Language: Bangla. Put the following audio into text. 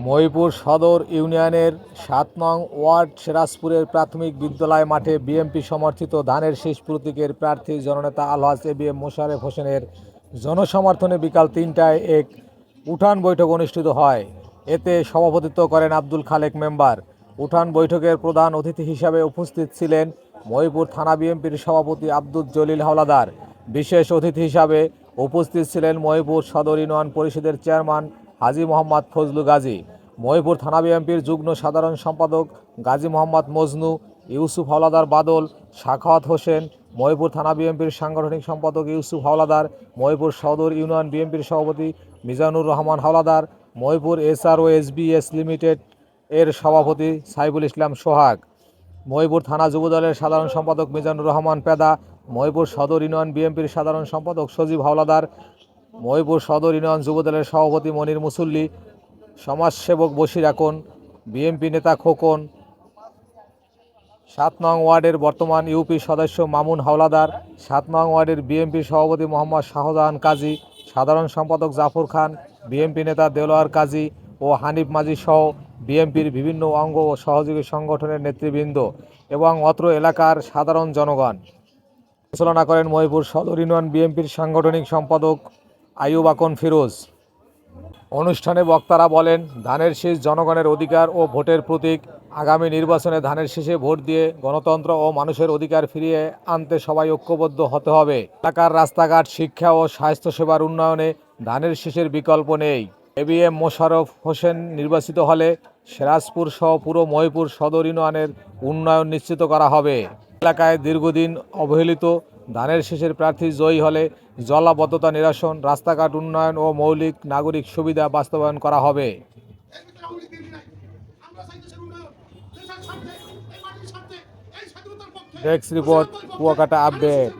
মহিপুর সদর ইউনিয়নের ৭ নং ওয়ার্ড সিরাজপুরের প্রাথমিক বিদ্যালয় মাঠে বিএনপি সমর্থিত ধানের শীষ প্রতীকের প্রার্থী জননেতা আলহাজ এবিএম মোশাররফ হোসেনের জনসমর্থনে বিকাল ৩টায় এক উঠান বৈঠক অনুষ্ঠিত হয়। এতে সভাপতিত্ব করেন আব্দুল খালেক মেম্বার। উঠান বৈঠকের প্রধান অতিথি হিসাবে উপস্থিত ছিলেন মহিপুর থানা বিএনপির সভাপতি আব্দুল জলিল হাওলাদার। বিশেষ অতিথি হিসাবে উপস্থিত ছিলেন মহিপুর সদর ইউনিয়ন পরিষদের চেয়ারম্যান হাজী মোহাম্মদ ফজলু গাজী, মহিপুর থানা বিএনপির যুগ্ম সাধারণ সম্পাদক গাজী মোহাম্মদ মজনু, ইউসুফ হাওলাদার বাদল, সাখাওয়াত হোসেন, মহিপুর থানা বিএনপির সাংগঠনিক সম্পাদক ইউসুফ হাওলাদার, মহিপুর সদর ইউনিয়ন বিএনপির সভাপতি মিজানুর রহমান হাওলাদার, মহিপুর SROSBS লিমিটেড এর সভাপতি সাইফুল ইসলাম সোহাগ, মহিপুর থানা যুবদলের সাধারণ সম্পাদক মিজানুর রহমান পেদা, মহিপুর সদর ইউনিয়ন বিএনপির সাধারণ সম্পাদক সজীব হাওলাদার, মহিপুর সদর ইউনিয়ন যুবদলের সভাপতি মনির মুসল্লি, সমাজসেবক বশির আকন, বিএনপি নেতা খোকন, ৭ নং ওয়ার্ডের বর্তমান ইউপি সদস্য মামুন হাওলাদার, ৭ নং ওয়ার্ডের বিএনপি সভাপতি মোহাম্মদ শাহজাহান কাজী, সাধারণ সম্পাদক জাফর খান, বিএনপি নেতা দেলোয়ার কাজী ও হানিফ মাঝি সহ বিএনপির বিভিন্ন অঙ্গ ও সহযোগী সংগঠনের নেতৃবৃন্দ এবং অত্র এলাকার সাধারণ জনগণ। পরিচালনা করেন মহিপুর সদর ইউনিয়ন বিএনপির সাংগঠনিক সম্পাদক আইয়ুব আকন ফিরোজ। অনুষ্ঠানে বক্তারা বলেন, ধানের শীষ জনগণের অধিকার ও ভোটের প্রতীক। আগামী নির্বাচনে ধানের শীষে ভোট দিয়ে গণতন্ত্র ও মানুষের অধিকার ফিরিয়ে আনতে সবাই ঐক্যবদ্ধ হতে হবে। এলাকার রাস্তাঘাট, শিক্ষা ও স্বাস্থ্যসেবার উন্নয়নে ধানের শীষের বিকল্প নেই। এবিএম মোশাররফ হোসেন নির্বাচিত হলে সিরাজপুর সহ পুরো মহিপুর সদর ইউনিয়নের উন্নয়ন নিশ্চিত করা হবে। এলাকায় দীর্ঘদিন অবহেলিত ধানের শীষের প্রার্থী জয়ী হলে জলাবদ্ধতা নিরসন, রাস্তাঘাট উন্নয়ন ও মৌলিক নাগরিক সুবিধা বাস্তবায়ন করা হবে। Desk report, Kuakata update.